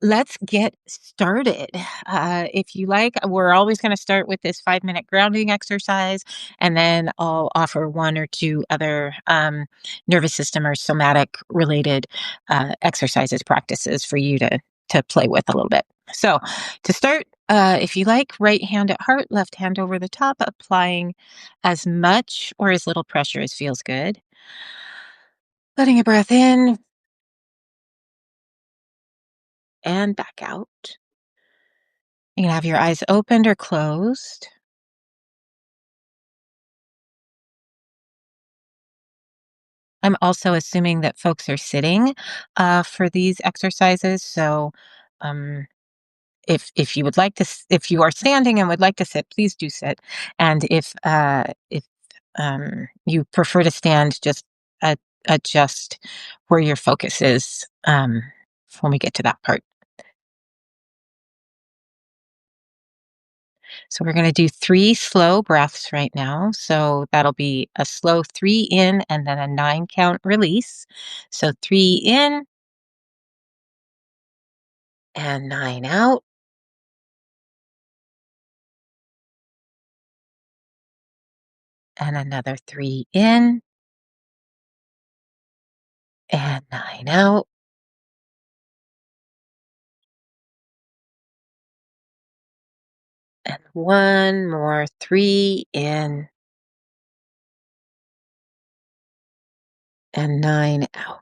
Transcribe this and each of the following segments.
Let's get started. If you like, we're always going to start with this 5-minute grounding exercise, and then I'll offer one or two other nervous system or somatic related exercises, practices for you to play with a little bit. So, to start, if you like, right hand at heart, left hand over the top, applying as much or as little pressure as feels good. Letting a breath in and back out. You can have your eyes opened or closed. I'm also assuming that folks are sitting for these exercises. So, um, if you would like to, if you are standing and would like to sit, please do sit. And if you prefer to stand, just uh, adjust where your focus is when we get to that part. So we're going to do 3 slow breaths right now. So that'll be a slow 3 in and then a 9 count release. So 3 in and 9 out, and another 3 in and 9 out, and one more 3 in and 9 out.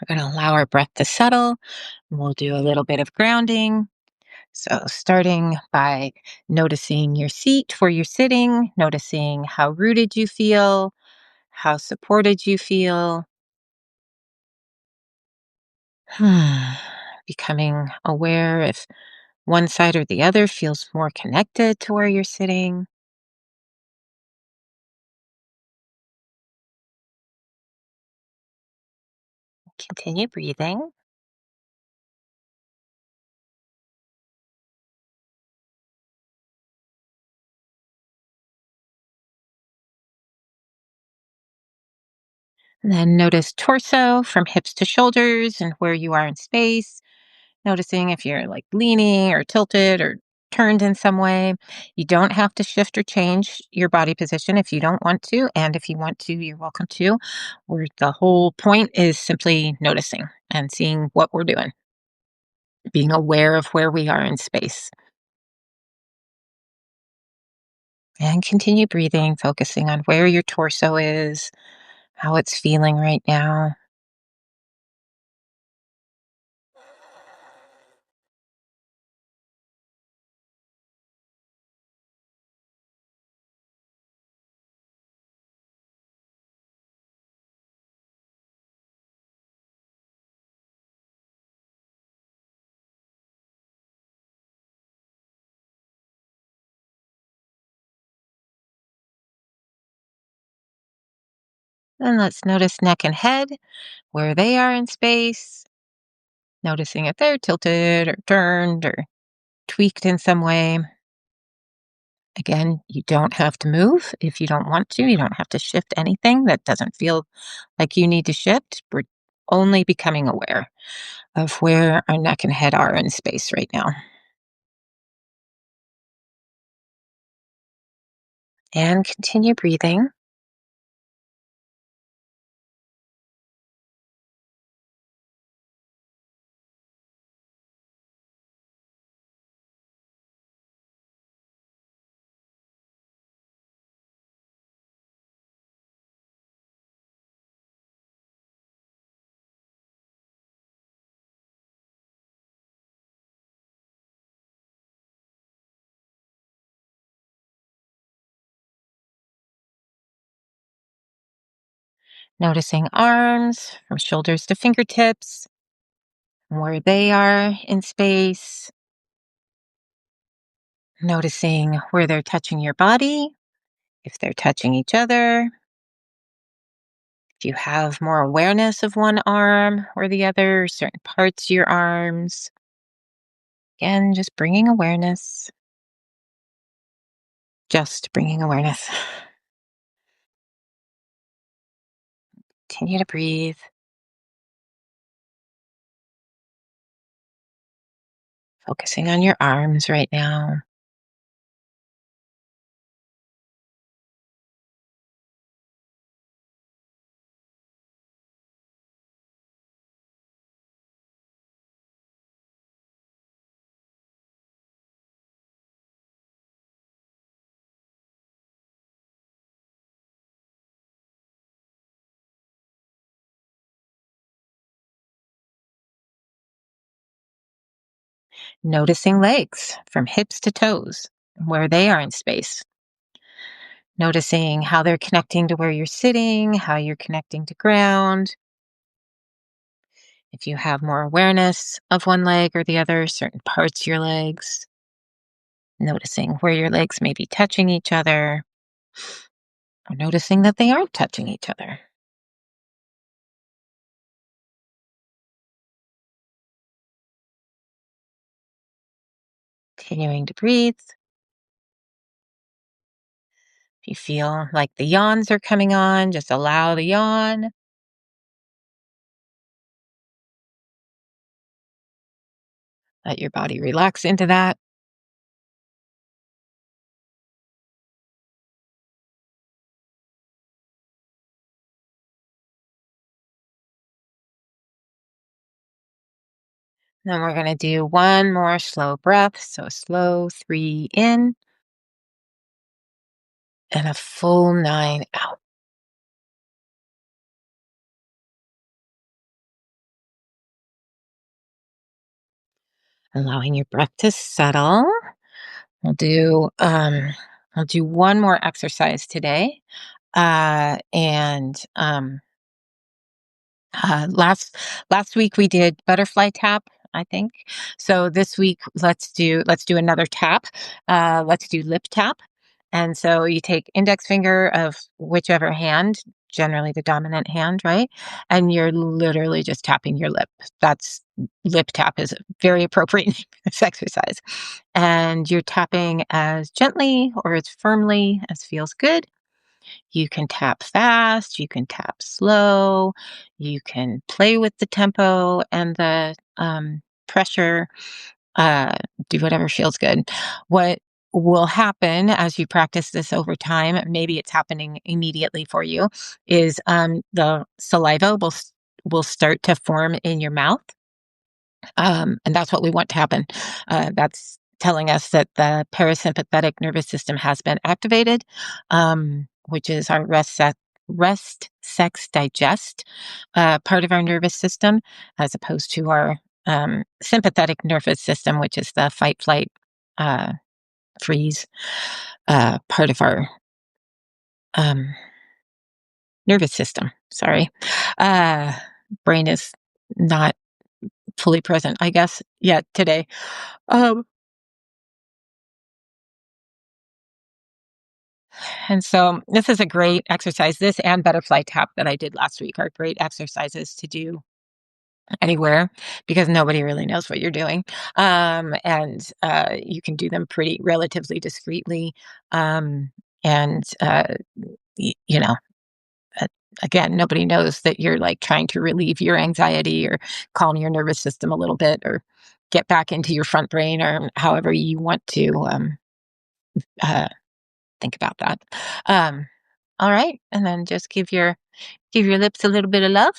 We're going to allow our breath to settle. We'll do a little bit of grounding. So, starting by noticing your seat where you're sitting, noticing how rooted you feel, how supported you feel. Becoming aware if one side or the other feels more connected to where you're sitting. Continue breathing. And then notice torso from hips to shoulders and where you are in space. Noticing if you're like leaning or tilted or turned in some way. You don't have to shift or change your body position if you don't want to. And if you want to, you're welcome to. Where the whole point is simply noticing and seeing what we're doing, being aware of where we are in space. And continue breathing, focusing on where your torso is, how it's feeling right now. And let's notice neck and head, where they are in space, noticing if they're tilted or turned or tweaked in some way. Again, you don't have to move if you don't want to. You don't have to shift anything that doesn't feel like you need to shift. We're only becoming aware of where our neck and head are in space right now. And continue breathing. Noticing arms from shoulders to fingertips, where they are in space. Noticing where they're touching your body, if they're touching each other. If you have more awareness of one arm or the other, certain parts of your arms. Again, just bringing awareness. Just bringing awareness. Continue to breathe, focusing on your arms right now. Noticing legs from hips to toes, where they are in space. Noticing how they're connecting to where you're sitting, how you're connecting to ground. If you have more awareness of one leg or the other, certain parts of your legs. Noticing where your legs may be touching each other, or noticing that they aren't touching each other. Continuing to breathe. If you feel like the yawns are coming on, just allow the yawn. Let your body relax into that. Then we're going to do one more slow breath. So slow 3 in and a full 9 out. Allowing your breath to settle. We'll do I'll do one more exercise today. And last week we did butterfly tap, I think. So this week let's do another tap. Let's do lip tap. And so you take index finger of whichever hand, generally the dominant hand, right? And you're literally just tapping your lip. That's lip tap is very appropriate name for this exercise. And you're tapping as gently or as firmly as feels good. You can tap fast, you can tap slow, you can play with the tempo and the pressure, uh, do whatever feels good. What will happen as you practice this over time, maybe it's happening immediately for you, is the saliva will start to form in your mouth. And that's what we want to happen. That's telling us that the parasympathetic nervous system has been activated, which is our rest, sex, digest part of our nervous system, as opposed to our sympathetic nervous system, which is the fight, flight, uh, freeze part of our um, nervous system. Sorry. Uh, Brain is not fully present, I guess, yet today. Um, And so this is a great exercise. This and butterfly tap that I did last week are great exercises to do anywhere because nobody really knows what you're doing. And you can do them pretty relatively discreetly. Um, and, you know, uh, again, nobody knows that you're like trying to relieve your anxiety or calm your nervous system a little bit or get back into your front brain or however you want to uh, think about that. Um, all right, and then just give your lips a little bit of love.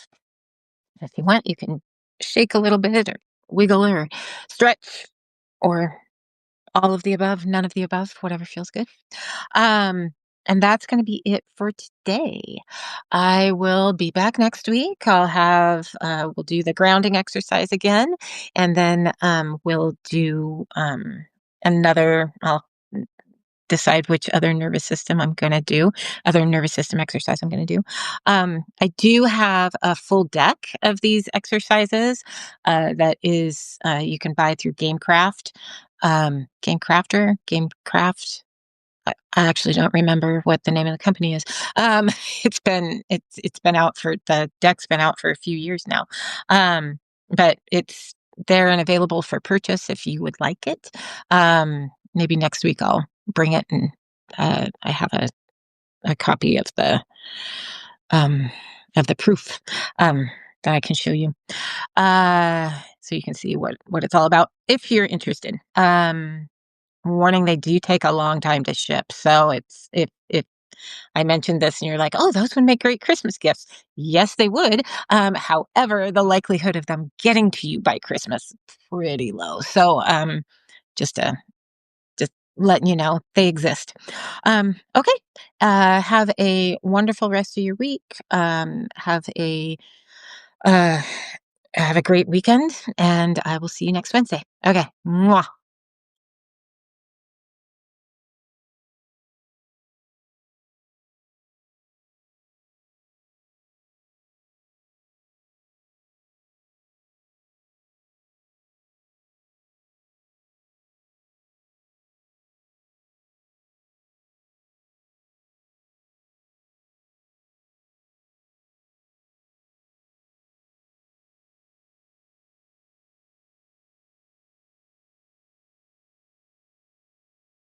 If you want, you can shake a little bit or wiggle or stretch or all of the above, none of the above, whatever feels good. Um, and that's going to be it for today. I will be back next week. We'll do the grounding exercise again, and then we'll do I'll decide which other nervous system exercise I'm going to do. I do have a full deck of these exercises that is, you can buy through GameCraft, GameCraft. I actually don't remember what the name of the company is. Um, it's been out for the deck's been out for a few years now, but it's there and available for purchase if you would like it. Maybe next week I'll bring it and I have a copy of the um, have the proof um, that I can show you. So you can see what it's all about if you're interested. Warning, they do take a long time to ship. So it's if I mentioned this and you're like, oh, those would make great Christmas gifts. Yes, they would. However, the likelihood of them getting to you by Christmas pretty low. So just to just letting you know they exist. Okay. Have a wonderful rest of your week. Uh, have a great weekend, and I will see you next Wednesday. Okay. Mwah.